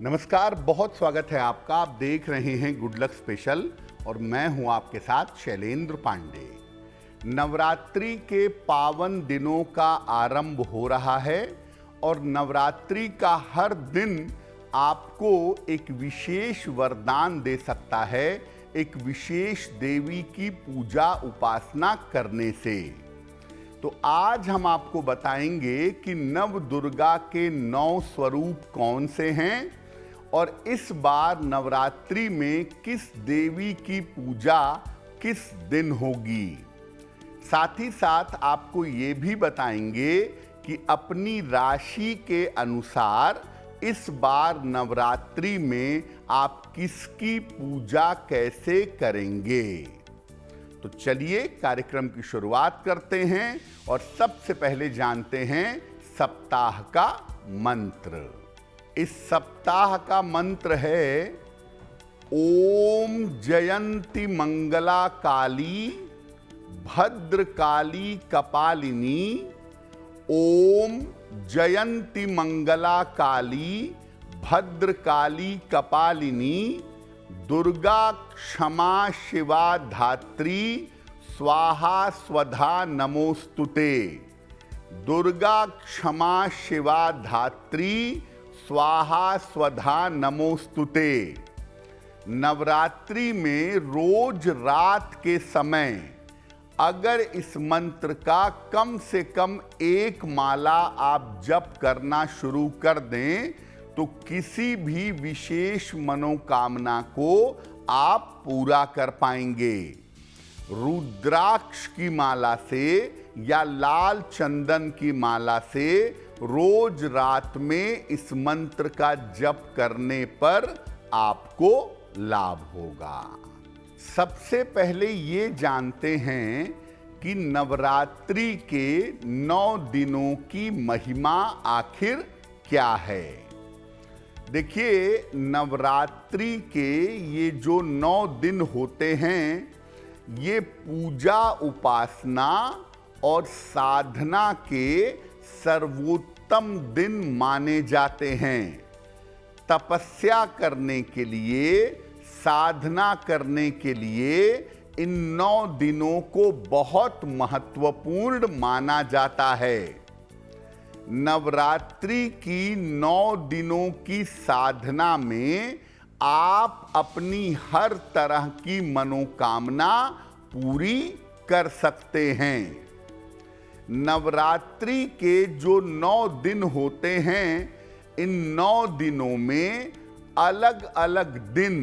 नमस्कार, बहुत स्वागत है आपका। आप देख रहे हैं गुड लक स्पेशल और मैं हूं आपके साथ शैलेंद्र पांडे। नवरात्रि के पावन दिनों का आरंभ हो रहा है और नवरात्रि का हर दिन आपको एक विशेष वरदान दे सकता है, एक विशेष देवी की पूजा उपासना करने से। तो आज हम आपको बताएंगे कि नव दुर्गा के 9 स्वरूप कौन से हैं और इस बार नवरात्रि में किस देवी की पूजा किस दिन होगी। साथ ही साथ आपको ये भी बताएंगे कि अपनी राशि के अनुसार इस बार नवरात्रि में आप किसकी पूजा कैसे करेंगे। तो चलिए कार्यक्रम की शुरुआत करते हैं और सबसे पहले जानते हैं सप्ताह का मंत्र। इस सप्ताह का मंत्र है ओम जयंती मंगला काली भद्र काली कपालिनी। ओम जयंती मंगला काली भद्र काली कपालिनी दुर्गा क्षमा शिवा धात्री स्वाहा स्वधा नमोस्तुते। दुर्गा क्षमा शिवा धात्री स्वाहा स्वधा नमोस्तुते। नवरात्रि में रोज रात के समय अगर इस मंत्र का कम से कम एक माला आप जप करना शुरू कर दें तो किसी भी विशेष मनोकामना को आप पूरा कर पाएंगे। रुद्राक्ष की माला से या लाल चंदन की माला से रोज रात में इस मंत्र का जप करने पर आपको लाभ होगा। सबसे पहले ये जानते हैं कि नवरात्रि के 9 दिनों की महिमा आखिर क्या है। देखिए, नवरात्रि के ये जो 9 दिन होते हैं ये पूजा उपासना और साधना के सर्वोत्तम दिन माने जाते हैं। तपस्या करने के लिए, साधना करने के लिए इन 9 दिनों को बहुत महत्वपूर्ण माना जाता है। नवरात्रि की 9 दिनों की साधना में आप अपनी हर तरह की मनोकामना पूरी कर सकते हैं। नवरात्रि के जो 9 दिन होते हैं इन 9 दिनों में अलग अलग दिन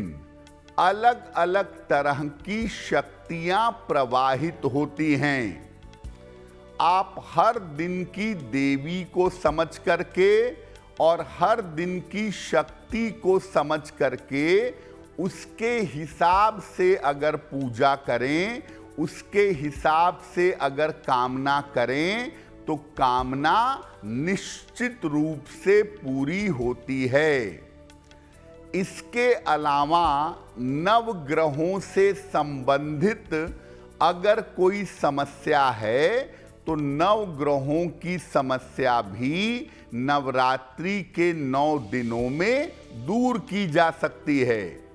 अलग अलग तरह की शक्तियां प्रवाहित होती हैं। आप हर दिन की देवी को समझ करके और हर दिन की शक्ति को समझ करके उसके हिसाब से अगर पूजा करें, उसके हिसाब से अगर कामना करें तो कामना निश्चित रूप से पूरी होती है। इसके अलावा नवग्रहों से संबंधित अगर कोई समस्या है तो नवग्रहों की समस्या भी नवरात्रि के 9 दिनों में दूर की जा सकती है।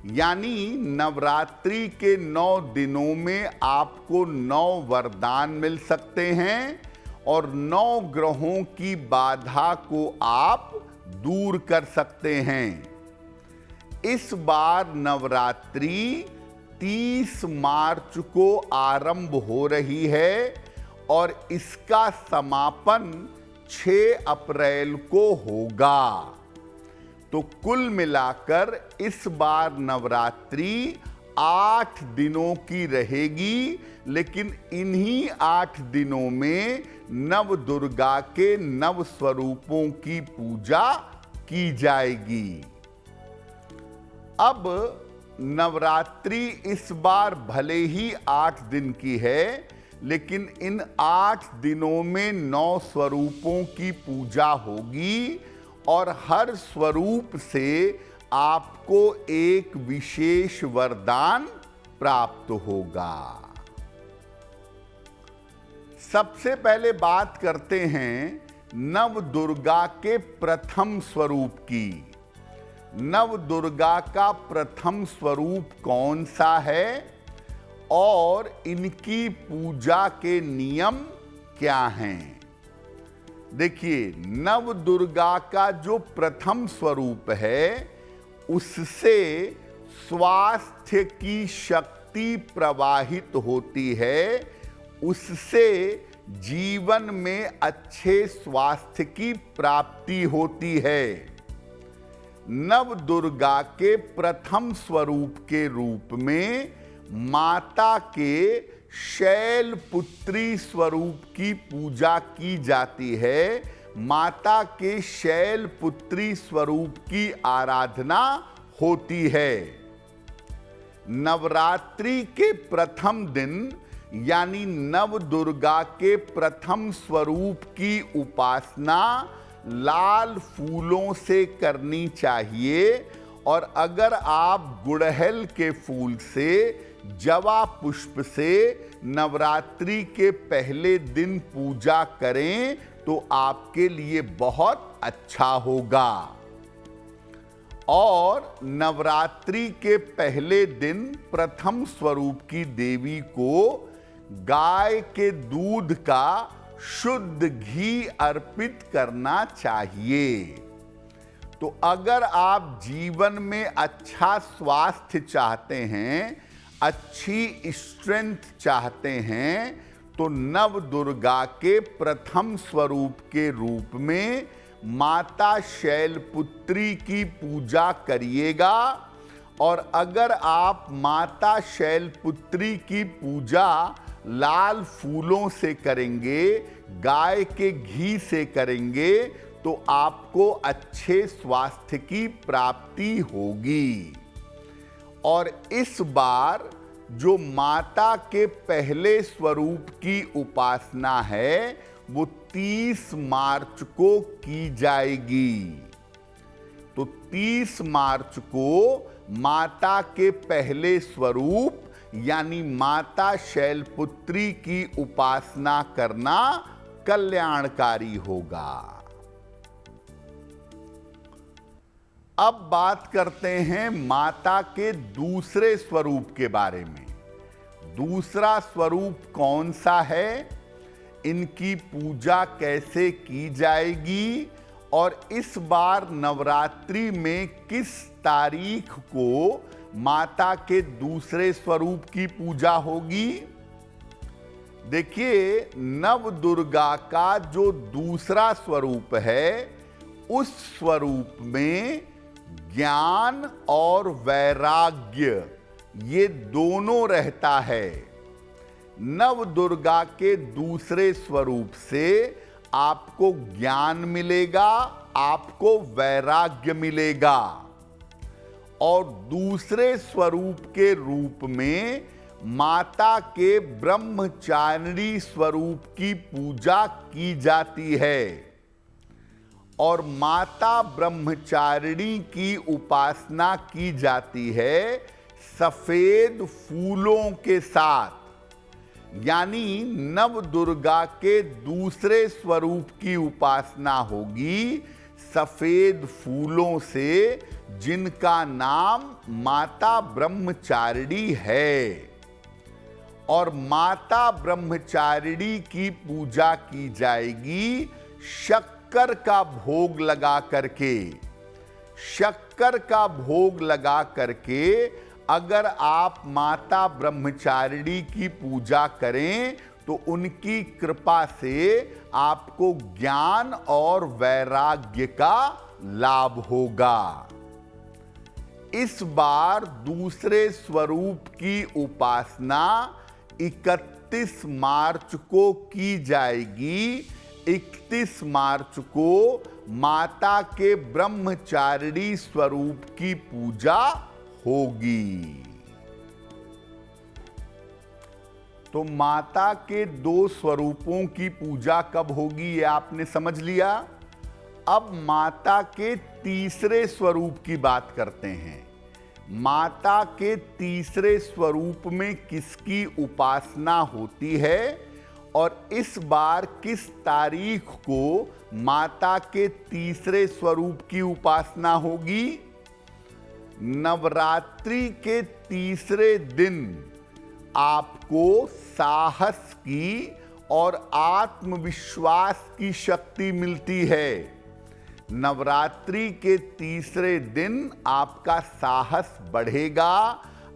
यानी नवरात्रि के 9 दिनों में आपको 9 वरदान मिल सकते हैं और 9 ग्रहों की बाधा को आप दूर कर सकते हैं। इस बार नवरात्रि 30 मार्च को आरंभ हो रही है और इसका समापन 6 अप्रैल को होगा। तो कुल मिलाकर इस बार नवरात्रि 8 दिनों की रहेगी, लेकिन इन्हीं 8 दिनों में नव दुर्गा के 9 स्वरूपों की पूजा की जाएगी। अब नवरात्रि इस बार भले ही 8 दिन की है, लेकिन इन 8 दिनों में 9 स्वरूपों की पूजा होगी और हर स्वरूप से आपको एक विशेष वरदान प्राप्त होगा। सबसे पहले बात करते हैं नव दुर्गा के प्रथम स्वरूप की। नव दुर्गा का प्रथम स्वरूप कौन सा है और इनकी पूजा के नियम क्या हैं? देखिए, नव दुर्गा का जो प्रथम स्वरूप है उससे स्वास्थ्य की शक्ति प्रवाहित होती है, उससे जीवन में अच्छे स्वास्थ्य की प्राप्ति होती है। नव दुर्गा के प्रथम स्वरूप के रूप में माता के शैलपुत्री स्वरूप की पूजा की जाती है। माता के शैलपुत्री स्वरूप की आराधना होती है। नवरात्रि के प्रथम दिन यानी नव दुर्गा के प्रथम स्वरूप की उपासना लाल फूलों से करनी चाहिए, और अगर आप गुड़हल के फूल से, जवा पुष्प से नवरात्रि के पहले दिन पूजा करें तो आपके लिए बहुत अच्छा होगा। और नवरात्रि के पहले दिन प्रथम स्वरूप की देवी को गाय के दूध का शुद्ध घी अर्पित करना चाहिए। तो अगर आप जीवन में अच्छा स्वास्थ्य चाहते हैं, अच्छी स्ट्रेंथ चाहते हैं, तो नव दुर्गा के प्रथम स्वरूप के रूप में माता शैलपुत्री की पूजा करिएगा। और अगर आप माता शैलपुत्री की पूजा लाल फूलों से करेंगे, गाय के घी से करेंगे, तो आपको अच्छे स्वास्थ्य की प्राप्ति होगी। और इस बार जो माता के पहले स्वरूप की उपासना है वो 30 मार्च को की जाएगी। तो 30 मार्च को माता के पहले स्वरूप यानी माता शैलपुत्री की उपासना करना कल्याणकारी होगा। अब बात करते हैं माता के दूसरे स्वरूप के बारे में। दूसरा स्वरूप कौन सा है, इनकी पूजा कैसे की जाएगी, और इस बार नवरात्रि में किस तारीख को माता के दूसरे स्वरूप की पूजा होगी। देखिए, नव दुर्गा का जो दूसरा स्वरूप है उस स्वरूप में ज्ञान और वैराग्य ये दोनों रहता है। नव दुर्गा के दूसरे स्वरूप से आपको ज्ञान मिलेगा, आपको वैराग्य मिलेगा, और दूसरे स्वरूप के रूप में माता के ब्रह्मचारिणी स्वरूप की पूजा की जाती है। और माता ब्रह्मचारिणी की उपासना की जाती है सफेद फूलों के साथ। यानी नव दुर्गा के दूसरे स्वरूप की उपासना होगी सफेद फूलों से, जिनका नाम माता ब्रह्मचारिणी है। और माता ब्रह्मचारिणी की पूजा की जाएगी शक्कर का भोग लगा करके। शक्कर का भोग लगा करके अगर आप माता ब्रह्मचारिणी की पूजा करें तो उनकी कृपा से आपको ज्ञान और वैराग्य का लाभ होगा। इस बार दूसरे स्वरूप की उपासना 31 मार्च को की जाएगी। 31 मार्च को माता के ब्रह्मचारिणी स्वरूप की पूजा होगी। तो माता के दो स्वरूपों की पूजा कब होगी ये आपने समझ लिया। अब माता के तीसरे स्वरूप की बात करते हैं। माता के तीसरे स्वरूप में किसकी उपासना होती है और इस बार किस तारीख को माता के तीसरे स्वरूप की उपासना होगी। नवरात्रि के तीसरे दिन आपको साहस की और आत्मविश्वास की शक्ति मिलती है। नवरात्रि के तीसरे दिन आपका साहस बढ़ेगा,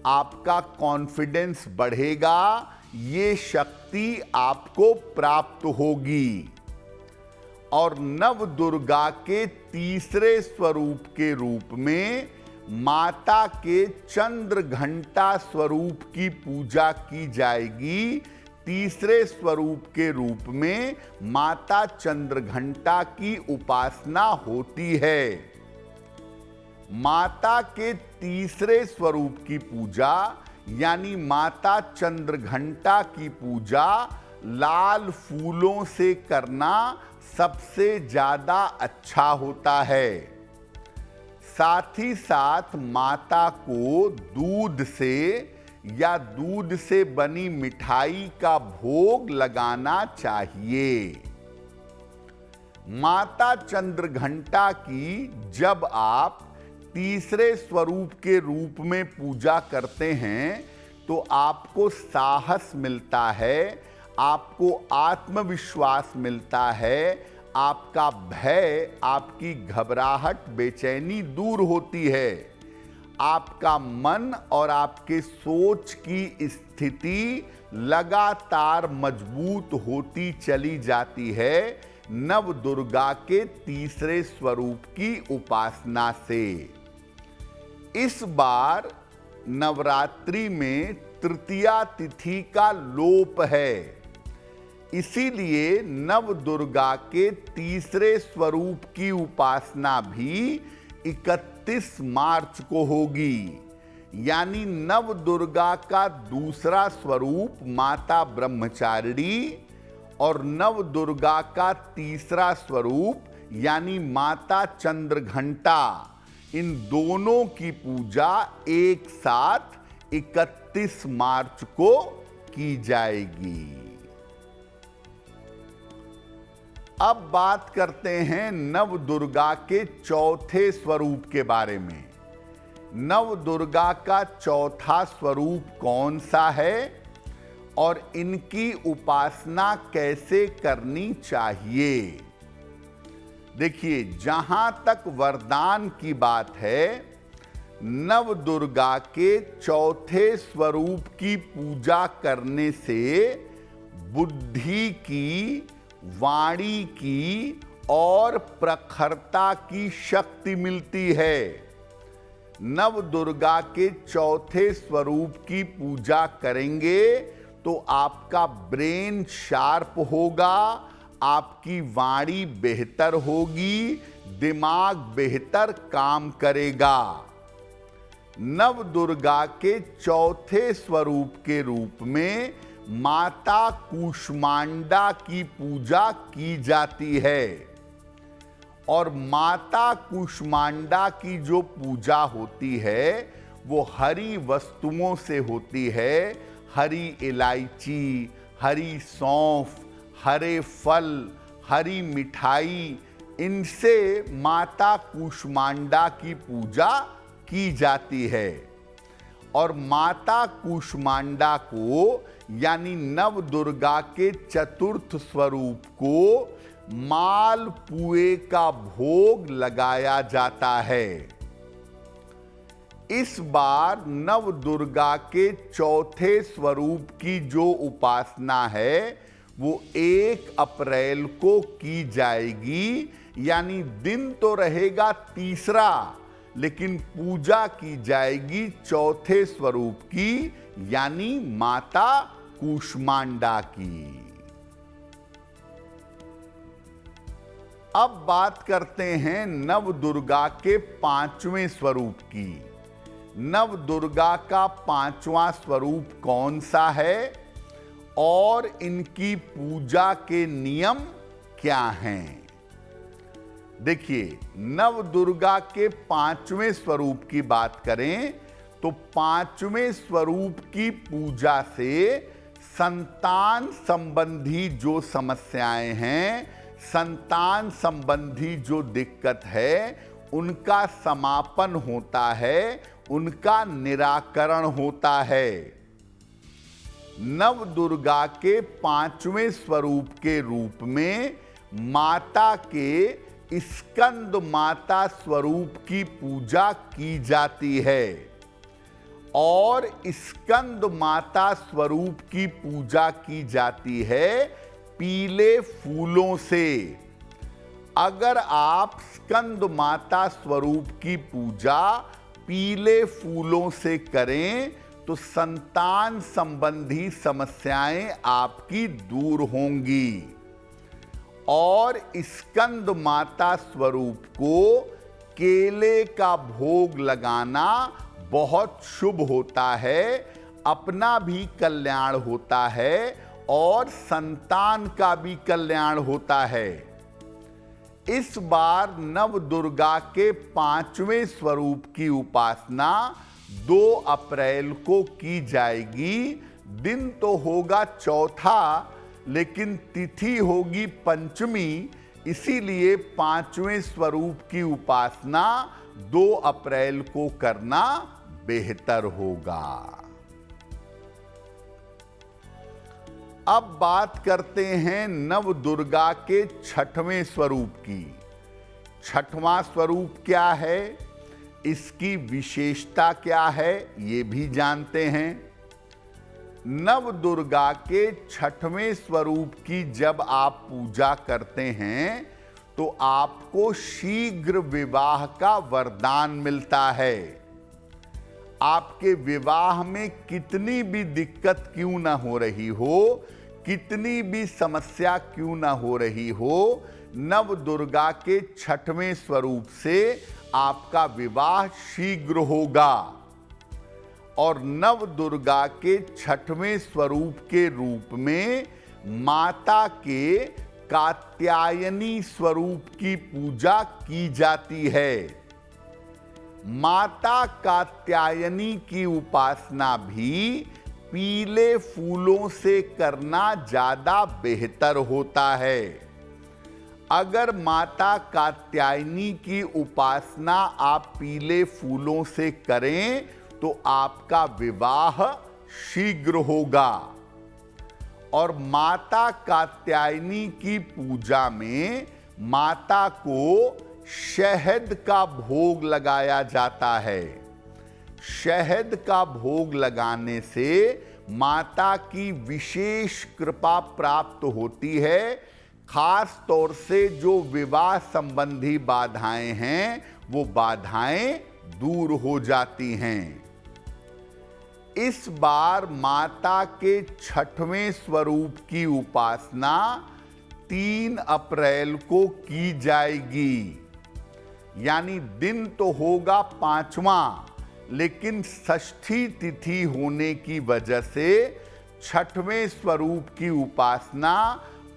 आपका कॉन्फिडेंस बढ़ेगा, ये शक्ति आपको प्राप्त होगी। और नव दुर्गा के तीसरे स्वरूप के रूप में माता के चंद्र घंटा स्वरूप की पूजा की जाएगी। तीसरे स्वरूप के रूप में माता चंद्र घंटा की उपासना होती है। माता के तीसरे स्वरूप की पूजा यानी माता चंद्र घंटा की पूजा लाल फूलों से करना सबसे ज्यादा अच्छा होता है। साथ ही साथ माता को दूध से या दूध से बनी मिठाई का भोग लगाना चाहिए। माता चंद्र घंटा की जब आप तीसरे स्वरूप के रूप में पूजा करते हैं तो आपको साहस मिलता है, आपको आत्मविश्वास मिलता है, आपका भय, आपकी घबराहट, बेचैनी दूर होती है। आपका मन और आपके सोच की स्थिति लगातार मजबूत होती चली जाती है नव दुर्गा के तीसरे स्वरूप की उपासना से। इस बार नवरात्रि में तृतीया तिथि का लोप है, इसीलिए नव दुर्गा के तीसरे स्वरूप की उपासना भी 31 मार्च को होगी। यानी नव दुर्गा का दूसरा स्वरूप माता ब्रह्मचारिणी और नव दुर्गा का तीसरा स्वरूप यानी माता चंद्रघंटा, इन दोनों की पूजा एक साथ 31 मार्च को की जाएगी। अब बात करते हैं नव दुर्गा के चौथे स्वरूप के बारे में। नव दुर्गा का चौथा स्वरूप कौन सा है और इनकी उपासना कैसे करनी चाहिए? देखिए, जहां तक वरदान की बात है, नव दुर्गा के चौथे स्वरूप की पूजा करने से बुद्धि की, वाणी की और प्रखरता की शक्ति मिलती है। नव दुर्गा के चौथे स्वरूप की पूजा करेंगे तो आपका ब्रेन शार्प होगा, आपकी वाणी बेहतर होगी, दिमाग बेहतर काम करेगा। नव दुर्गा के चौथे स्वरूप के रूप में माता कूष्मांडा की पूजा की जाती है और माता कूष्मांडा की जो पूजा होती है वो हरी वस्तुओं से होती है। हरी इलायची, हरी सौंफ, हरे फल, हरी मिठाई, इनसे माता कूष्मांडा की पूजा की जाती है। और माता कूष्मांडा को यानी नव दुर्गा के चतुर्थ स्वरूप को मालपुए का भोग लगाया जाता है। इस बार नव दुर्गा के चौथे स्वरूप की जो उपासना है वो 1 अप्रैल को की जाएगी। यानी दिन तो रहेगा तीसरा, लेकिन पूजा की जाएगी चौथे स्वरूप की यानी माता कूष्मांडा की। अब बात करते हैं नव दुर्गा के 5वें स्वरूप की। नव दुर्गा का 5वां स्वरूप कौन सा है और इनकी पूजा के नियम क्या हैं? देखिए, नव दुर्गा के 5वें स्वरूप की बात करें तो 5वें स्वरूप की पूजा से संतान संबंधी जो समस्याएं हैं, संतान संबंधी जो दिक्कत है, उनका समापन होता है, उनका निराकरण होता है। नव दुर्गा के 5वें स्वरूप के रूप में माता के स्कंद माता स्वरूप की पूजा की जाती है और स्कंद माता स्वरूप की पूजा की जाती है पीले फूलों से। अगर आप स्कंद माता स्वरूप की पूजा पीले फूलों से करें तो संतान संबंधी समस्याएं आपकी दूर होंगी। और स्कंद माता स्वरूप को केले का भोग लगाना बहुत शुभ होता है, अपना भी कल्याण होता है और संतान का भी कल्याण होता है। इस बार नव दुर्गा के 5वें स्वरूप की उपासना 2 अप्रैल को की जाएगी। दिन तो होगा चौथा, लेकिन तिथि होगी पंचमी, इसीलिए 5वें स्वरूप की उपासना 2 अप्रैल को करना बेहतर होगा। अब बात करते हैं नव दुर्गा के 6वें स्वरूप की। 6वां स्वरूप क्या है, इसकी विशेषता क्या है, ये भी जानते हैं। नव दुर्गा के 6वें स्वरूप की जब आप पूजा करते हैं तो आपको शीघ्र विवाह का वरदान मिलता है। आपके विवाह में कितनी भी दिक्कत क्यों ना हो रही हो, कितनी भी समस्या क्यों ना हो रही हो, नव दुर्गा के 6वें स्वरूप से आपका विवाह शीघ्र होगा। और नव दुर्गा के 6वें स्वरूप के रूप में माता के कात्यायनी स्वरूप की पूजा की जाती है। माता कात्यायनी की उपासना भी पीले फूलों से करना ज्यादा बेहतर होता है। अगर माता कात्यायनी की उपासना आप पीले फूलों से करें तो आपका विवाह शीघ्र होगा। और माता कात्यायनी की पूजा में माता को शहद का भोग लगाया जाता है। शहद का भोग लगाने से माता की विशेष कृपा प्राप्त होती है। खास तौर से जो विवाह संबंधी बाधाएं हैं वो बाधाएं दूर हो जाती हैं। इस बार माता के 6वें स्वरूप की उपासना 3 अप्रैल को की जाएगी। यानी दिन तो होगा 5वां, लेकिन षष्ठी तिथि होने की वजह से 6वें स्वरूप की उपासना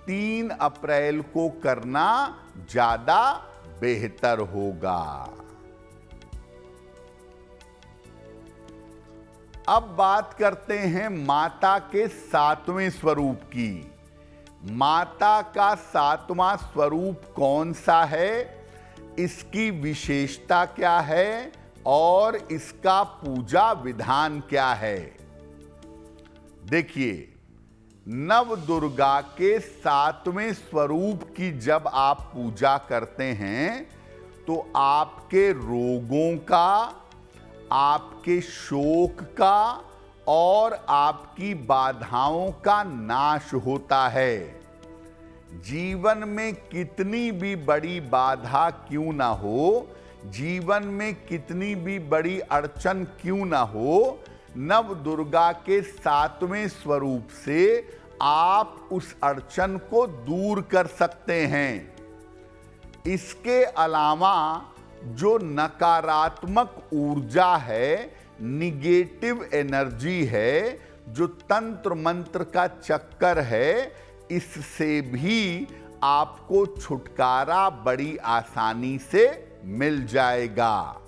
3 अप्रैल को करना ज्यादा बेहतर होगा। अब बात करते हैं माता के 7वें स्वरूप की। माता का 7वां स्वरूप कौन सा है, इसकी विशेषता क्या है और इसका पूजा विधान क्या है। देखिए, नव दुर्गा के 7वें स्वरूप की जब आप पूजा करते हैं तो आपके रोगों का, आपके शोक का और आपकी बाधाओं का नाश होता है। जीवन में कितनी भी बड़ी बाधा क्यों ना हो, जीवन में कितनी भी बड़ी अड़चन क्यों ना हो, नव दुर्गा के 7वें स्वरूप से आप उस अड़चन को दूर कर सकते हैं। इसके अलावा जो नकारात्मक ऊर्जा है, निगेटिव एनर्जी है, जो तंत्र मंत्र का चक्कर है, इससे भी आपको छुटकारा बड़ी आसानी से मिल जाएगा।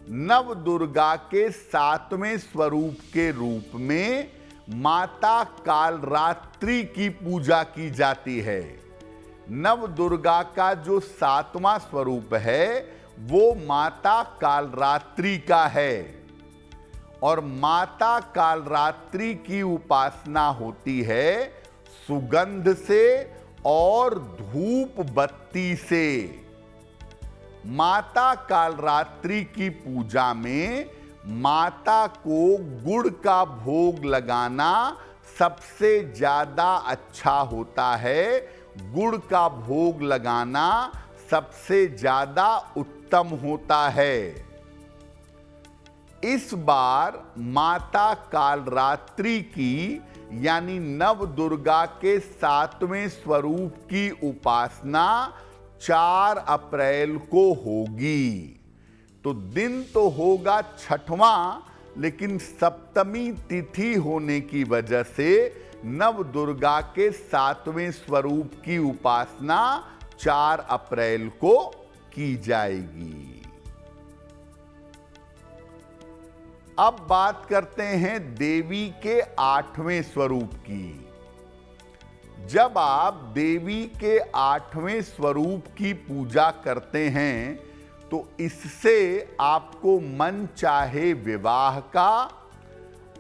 नव दुर्गा के 7वें स्वरूप के रूप में माता कालरात्रि की पूजा की जाती है। नव दुर्गा का जो 7वां स्वरूप है वो माता कालरात्रि का है। और माता कालरात्रि की उपासना होती है सुगंध से और धूप बत्ती से। माता कालरात्रि की पूजा में माता को गुड़ का भोग लगाना सबसे ज्यादा अच्छा होता है। गुड़ का भोग लगाना सबसे ज्यादा उत्तम होता है। इस बार माता कालरात्रि की यानी नव दुर्गा के 7वें स्वरूप की उपासना 4 अप्रैल को होगी। तो दिन तो होगा 6वां, लेकिन सप्तमी तिथि होने की वजह से नव दुर्गा के 7वें स्वरूप की उपासना 4 अप्रैल को की जाएगी। अब बात करते हैं देवी के 8वें स्वरूप की। जब आप देवी के 8वें स्वरूप की पूजा करते हैं तो इससे आपको मन चाहे विवाह का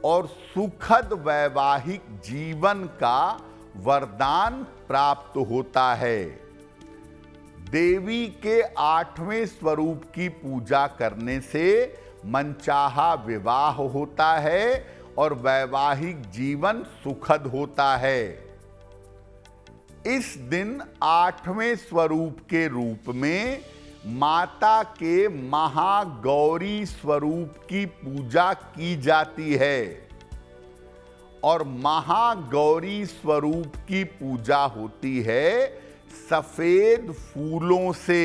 और सुखद वैवाहिक जीवन का वरदान प्राप्त होता है। देवी के 8वें स्वरूप की पूजा करने से मनचाहा विवाह होता है और वैवाहिक जीवन सुखद होता है। इस दिन 8वें स्वरूप के रूप में माता के महागौरी स्वरूप की पूजा की जाती है। और महागौरी स्वरूप की पूजा होती है सफेद फूलों से।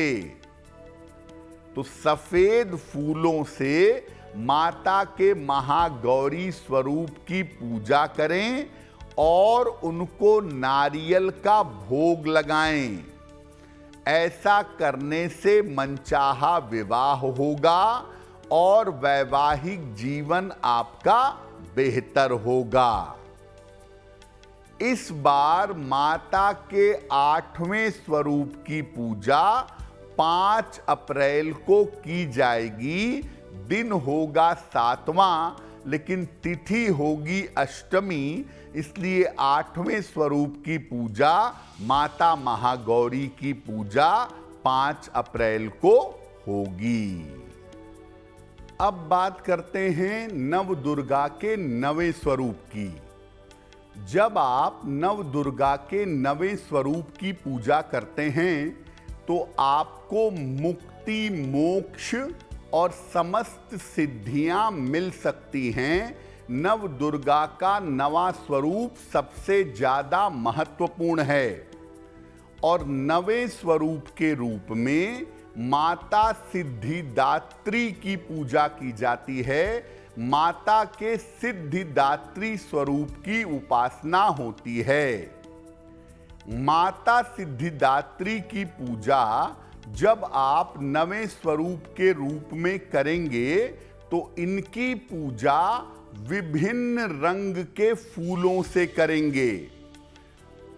तो सफेद फूलों से माता के महागौरी स्वरूप की पूजा करें और उनको नारियल का भोग लगाएं। ऐसा करने से मनचाहा विवाह होगा और वैवाहिक जीवन आपका बेहतर होगा। इस बार माता के 8वें स्वरूप की पूजा 5 अप्रैल को की जाएगी। दिन होगा 7वां, लेकिन तिथि होगी अष्टमी, इसलिए 8वें स्वरूप की पूजा माता महागौरी की पूजा 5 अप्रैल को होगी। अब बात करते हैं नव दुर्गा के 9वें स्वरूप की। जब आप नव दुर्गा के 9वें स्वरूप की पूजा करते हैं तो आपको मुक्ति, मोक्ष और समस्त सिद्धियां मिल सकती हैं। नव दुर्गा का 9वां स्वरूप सबसे ज्यादा महत्वपूर्ण है। और 9वें स्वरूप के रूप में माता सिद्धिदात्री की पूजा की जाती है। माता के सिद्धिदात्री स्वरूप की उपासना होती है। माता सिद्धिदात्री की पूजा जब आप 9वें स्वरूप के रूप में करेंगे तो इनकी पूजा विभिन्न रंग के फूलों से करेंगे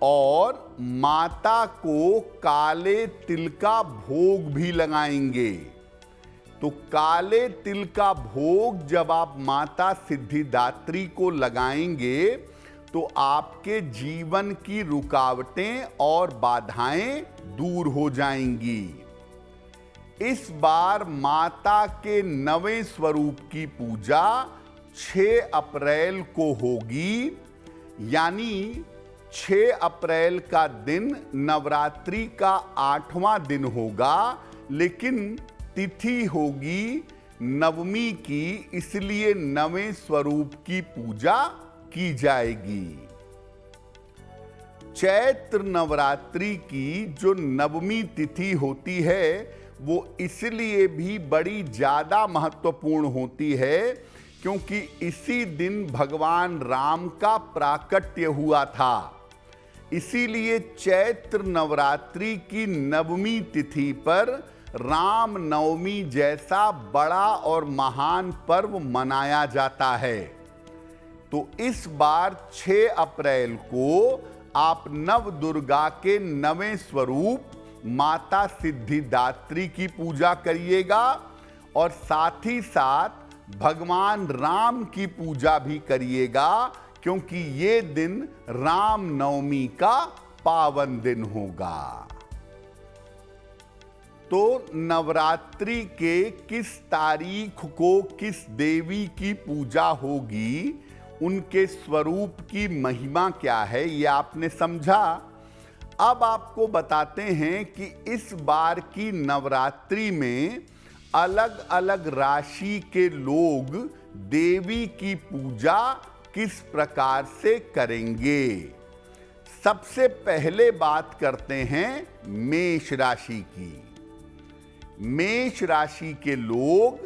और माता को काले तिल का भोग भी लगाएंगे। तो काले तिल का भोग जब आप माता सिद्धिदात्री को लगाएंगे तो आपके जीवन की रुकावटें और बाधाएं दूर हो जाएंगी। इस बार माता के 9वें स्वरूप की पूजा 6 अप्रैल को होगी, यानी 6 अप्रैल का दिन नवरात्रि का 8वां दिन होगा, लेकिन तिथि होगी नवमी की, इसलिए 9वें स्वरूप की पूजा की जाएगी। चैत्र नवरात्रि की जो नवमी तिथि होती है वो इसलिए भी बड़ी ज्यादा महत्वपूर्ण होती है क्योंकि इसी दिन भगवान राम का प्राकट्य हुआ था। इसीलिए चैत्र नवरात्रि की नवमी तिथि पर राम नवमी जैसा बड़ा और महान पर्व मनाया जाता है। तो इस बार 6 अप्रैल को आप नव दुर्गा के 9वें स्वरूप माता सिद्धिदात्री की पूजा करिएगा और साथ ही साथ भगवान राम की पूजा भी करिएगा, क्योंकि ये दिन राम नवमी का पावन दिन होगा। तो नवरात्रि के किस तारीख को किस देवी की पूजा होगी, उनके स्वरूप की महिमा क्या है, ये आपने समझा। अब आपको बताते हैं कि इस बार की नवरात्रि में अलग अलग राशि के लोग देवी की पूजा किस प्रकार से करेंगे। सबसे पहले बात करते हैं मेष राशि की। मेष राशि के लोग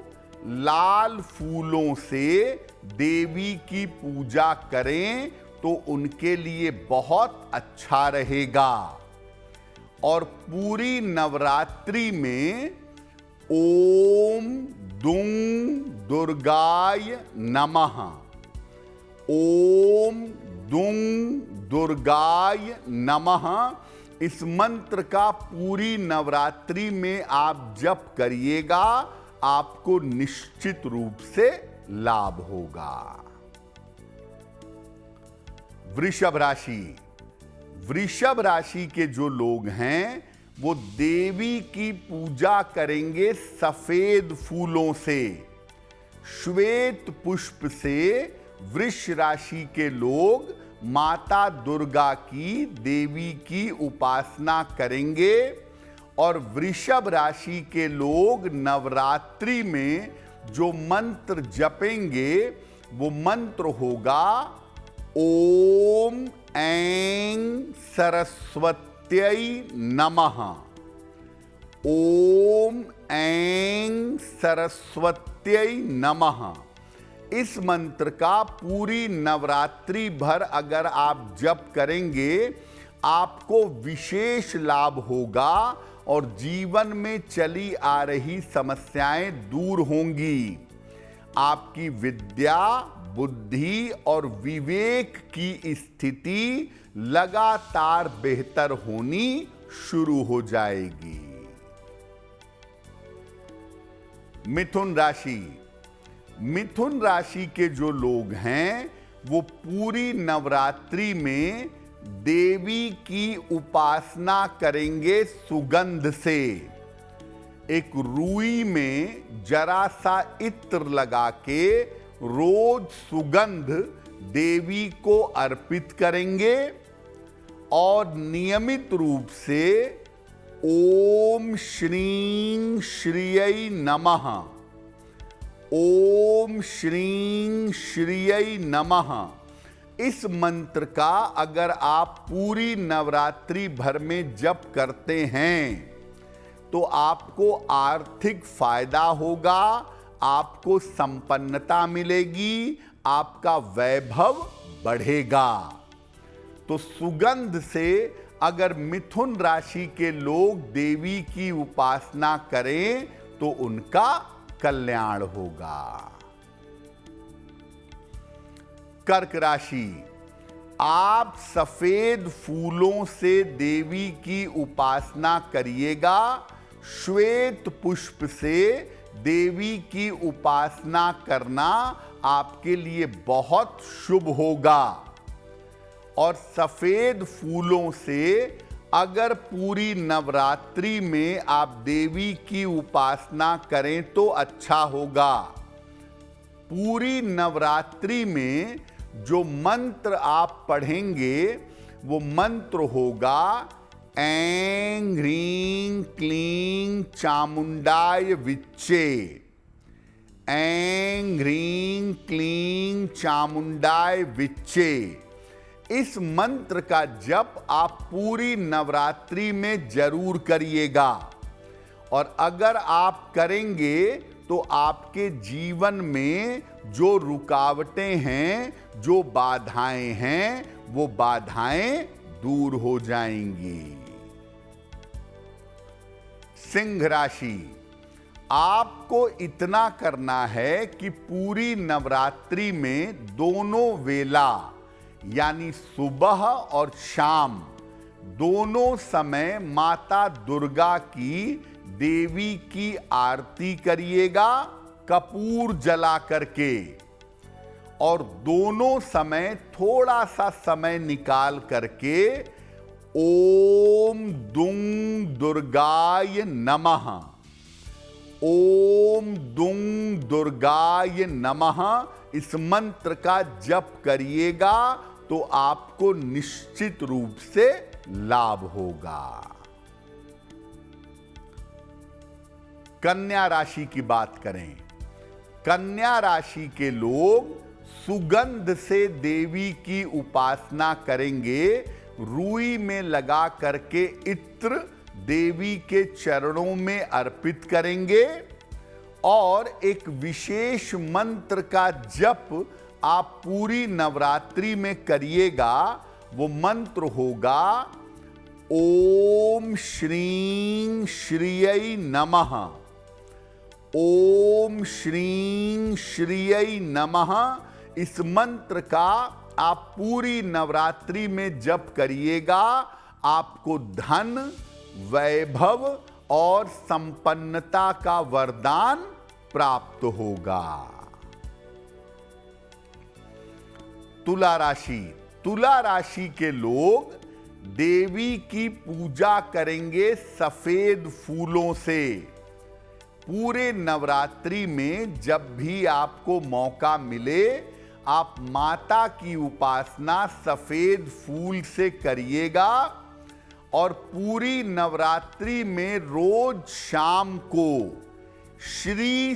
लाल फूलों से देवी की पूजा करें तो उनके लिए बहुत अच्छा रहेगा। और पूरी नवरात्रि में ओम दुं दुर्गाय नमः, ओम दुं दुर्गाय नमः, इस मंत्र का पूरी नवरात्रि में आप जप करिएगा, आपको निश्चित रूप से लाभ होगा। वृषभ राशि। वृषभ राशि के जो लोग हैं वो देवी की पूजा करेंगे सफेद फूलों से। श्वेत पुष्प से वृष राशि के लोग माता दुर्गा की, देवी की उपासना करेंगे। और वृषभ राशि के लोग नवरात्रि में जो मंत्र जपेंगे वो मंत्र होगा ओम ऐं सरस्वत्यै नमः, ओम ऐं सरस्वत्यै नमः। इस मंत्र का पूरी नवरात्रि भर अगर आप जप करेंगे आपको विशेष लाभ होगा और जीवन में चली आ रही समस्याएं दूर होंगी। आपकी विद्या, बुद्धि और विवेक की स्थिति लगातार बेहतर होनी शुरू हो जाएगी। मिथुन राशि। मिथुन राशि के जो लोग हैं वो पूरी नवरात्रि में देवी की उपासना करेंगे सुगंध से। एक रुई में जरा सा इत्र लगा के रोज सुगंध देवी को अर्पित करेंगे और नियमित रूप से ओम श्रीं श्रियै नमः, ओम श्रीं श्रियै नमः, इस मंत्र का अगर आप पूरी नवरात्रि भर में जप करते हैं तो आपको आर्थिक फायदा होगा, आपको संपन्नता मिलेगी, आपका वैभव बढ़ेगा। तो सुगंध से अगर मिथुन राशि के लोग देवी की उपासना करें तो उनका कल्याण होगा। कर्क राशि। आप सफेद फूलों से देवी की उपासना करिएगा। श्वेत पुष्प से देवी की उपासना करना आपके लिए बहुत शुभ होगा। और सफेद फूलों से अगर पूरी नवरात्रि में आप देवी की उपासना करें तो अच्छा होगा। पूरी नवरात्रि में जो मंत्र आप पढ़ेंगे वो मंत्र होगा ऐं ह्रीं क्लीं चामुंडाय विच्चे, ऐं ह्रीं क्लीं चामुंडाय विच्चे। इस मंत्र का जप आप पूरी नवरात्रि में जरूर करिएगा और अगर आप करेंगे तो आपके जीवन में जो रुकावटें हैं, जो बाधाएं हैं, वो बाधाएं दूर हो जाएंगी। सिंह राशि। आपको इतना करना है कि पूरी नवरात्रि में दोनों वेला यानी सुबह और शाम दोनों समय माता दुर्गा की, देवी की आरती करिएगा कपूर जला करके, और दोनों समय थोड़ा सा समय निकाल करके ओम दुंग दुर्गाय नमः, ओम दुंग दुर्गाय नमः इस मंत्र का जप करिएगा तो आपको निश्चित रूप से लाभ होगा। कन्या राशि की बात करें, कन्या राशि के लोग सुगंध से देवी की उपासना करेंगे, रुई में लगा करके इत्र देवी के चरणों में अर्पित करेंगे, और एक विशेष मंत्र का जप आप पूरी नवरात्रि में करिएगा। वो मंत्र होगा ओम श्रीं श्रियै नमः, ओम श्रीं श्रियै नमः। इस मंत्र का आप पूरी नवरात्रि में जप करिएगा, आपको धन, वैभव और संपन्नता का वरदान प्राप्त होगा। तुला राशि, तुला राशि के लोग देवी की पूजा करेंगे सफेद फूलों से। पूरे नवरात्रि में जब भी आपको मौका मिले, आप माता की उपासना सफेद फूल से करिएगा, और पूरी नवरात्रि में रोज शाम को श्री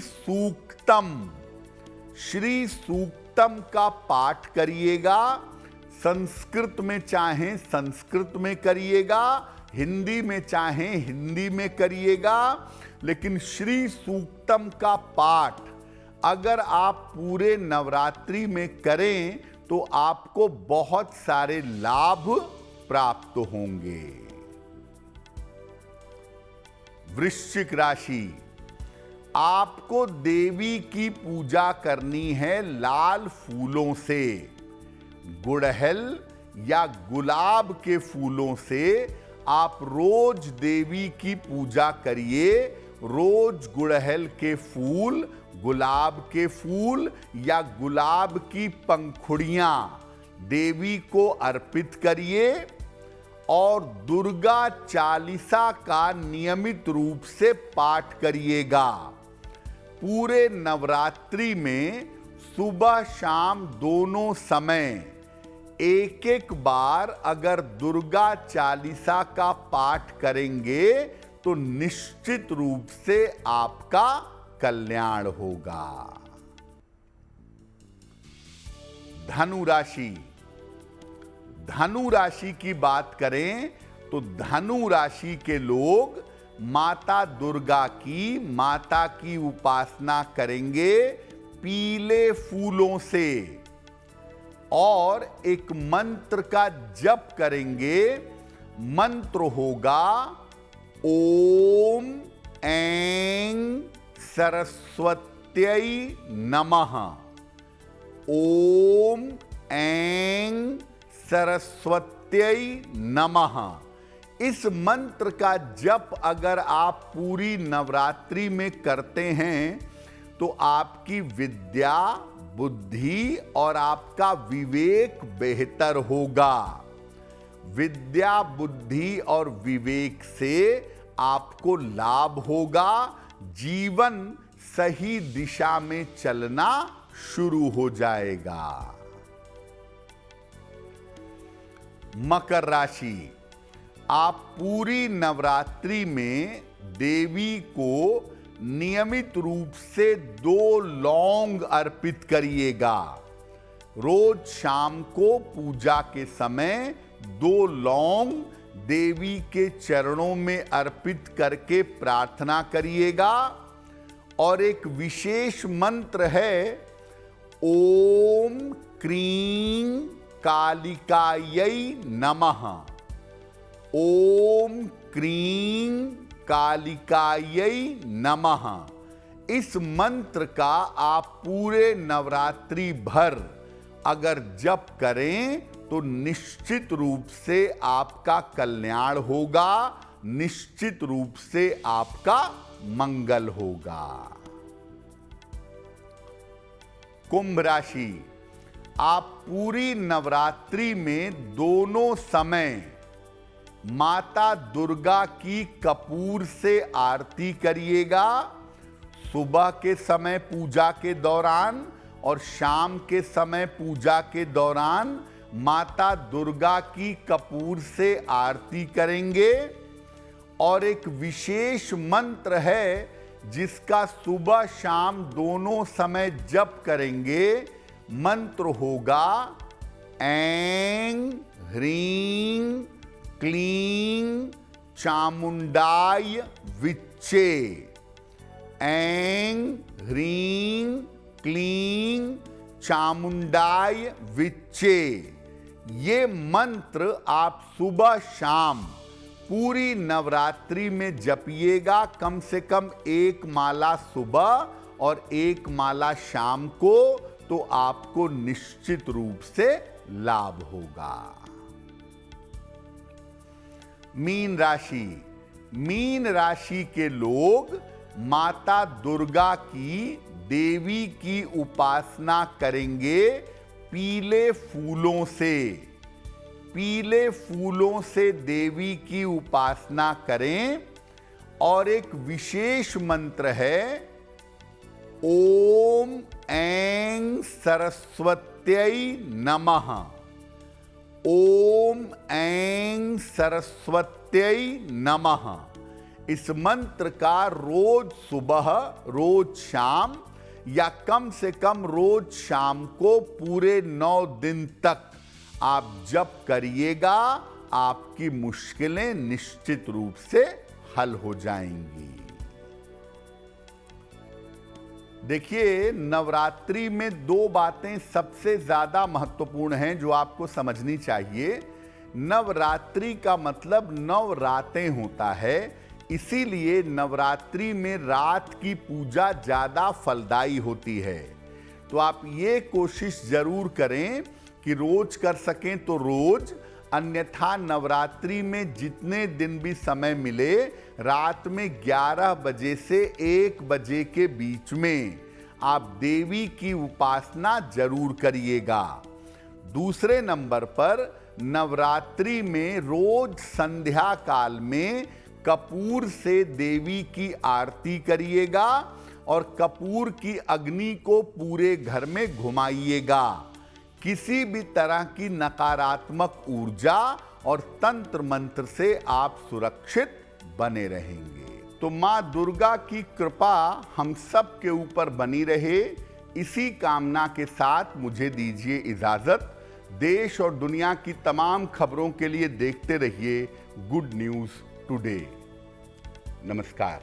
सूक्तम का पाठ करिएगा। संस्कृत में चाहें संस्कृत में करिएगा, हिंदी में चाहें हिंदी में करिएगा, लेकिन श्री सूक्तम का पाठ अगर आप पूरे नवरात्रि में करें तो आपको बहुत सारे लाभ प्राप्त होंगे। वृश्चिक राशि, आपको देवी की पूजा करनी है लाल फूलों से। गुड़हल या गुलाब के फूलों से आप रोज देवी की पूजा करिए। रोज गुड़हल के फूल, गुलाब के फूल या गुलाब की पंखुड़ियां देवी को अर्पित करिए, और दुर्गा चालीसा का नियमित रूप से पाठ करिएगा। पूरे नवरात्रि में सुबह शाम दोनों समय एक एक बार अगर दुर्गा चालीसा का पाठ करेंगे तो निश्चित रूप से आपका कल्याण होगा। धनु राशि, धनु राशि की बात करें तो धनु राशि के लोग माता दुर्गा की, माता की उपासना करेंगे पीले फूलों से, और एक मंत्र का जप करेंगे। मंत्र होगा ओम ऐं सरस्वत्यै नमः, ओम ऐं सरस्वत्यै नमः। इस मंत्र का जप अगर आप पूरी नवरात्रि में करते हैं तो आपकी विद्या, बुद्धि और आपका विवेक बेहतर होगा। विद्या, बुद्धि और विवेक से आपको लाभ होगा। जीवन सही दिशा में चलना शुरू हो जाएगा। मकर राशि, आप पूरी नवरात्रि में देवी को नियमित रूप से 2 लौंग अर्पित करिएगा। रोज शाम को पूजा के समय 2 लौंग देवी के चरणों में अर्पित करके प्रार्थना करिएगा। और एक विशेष मंत्र है ओम क्रीं कालिकायै नमः, ओम क्रीं कालिकायै नमः। इस मंत्र का आप पूरे नवरात्रि भर अगर जप करें तो निश्चित रूप से आपका कल्याण होगा, निश्चित रूप से आपका मंगल होगा। कुंभ राशि, आप पूरी नवरात्रि में दोनों समय माता दुर्गा की कपूर से आरती करिएगा। सुबह के समय पूजा के दौरान और शाम के समय पूजा के दौरान माता दुर्गा की कपूर से आरती करेंगे। और एक विशेष मंत्र है जिसका सुबह शाम दोनों समय जप करेंगे। मंत्र होगा ऐं ह्रीं क्लीं चामुंडाय विच्चे। ऐं ह्रीं क्लीं चामुंडाय विच्चे। ये मंत्र आप सुबह शाम पूरी नवरात्रि में जपिएगा। कम से कम एक माला सुबह और एक माला शाम को, तो आपको निश्चित रूप से लाभ होगा। मीन राशि, मीन राशि के लोग माता दुर्गा की, देवी की उपासना करेंगे पीले फूलों से। पीले फूलों से देवी की उपासना करें। और एक विशेष मंत्र है ओम ऐं सरस्वत्यै नमः। ओम ऐं सरस्वत्यै नमः। इस मंत्र का रोज सुबह, रोज शाम या कम से कम रोज शाम को पूरे 9 दिन तक आप जप करिएगा। आपकी मुश्किलें निश्चित रूप से हल हो जाएंगी। देखिए, नवरात्रि में 2 बातें सबसे ज्यादा महत्वपूर्ण हैं जो आपको समझनी चाहिए। नवरात्रि का मतलब 9 रातें होता है, इसीलिए नवरात्रि में रात की पूजा ज्यादा फलदायी होती है। तो आप ये कोशिश जरूर करें कि रोज कर सकें तो रोज, अन्यथा नवरात्रि में जितने दिन भी समय मिले, रात में 11 बजे से 1 बजे के बीच में आप देवी की उपासना जरूर करिएगा। दूसरे नंबर पर, नवरात्रि में रोज संध्या काल में कपूर से देवी की आरती करिएगा और कपूर की अग्नि को पूरे घर में घुमाइएगा। किसी भी तरह की नकारात्मक ऊर्जा और तंत्र मंत्र से आप सुरक्षित बने रहेंगे। तो मां दुर्गा की कृपा हम सब के ऊपर बनी रहे, इसी कामना के साथ मुझे दीजिए इजाजत। देश और दुनिया की तमाम खबरों के लिए देखते रहिए गुड न्यूज टुडे। नमस्कार।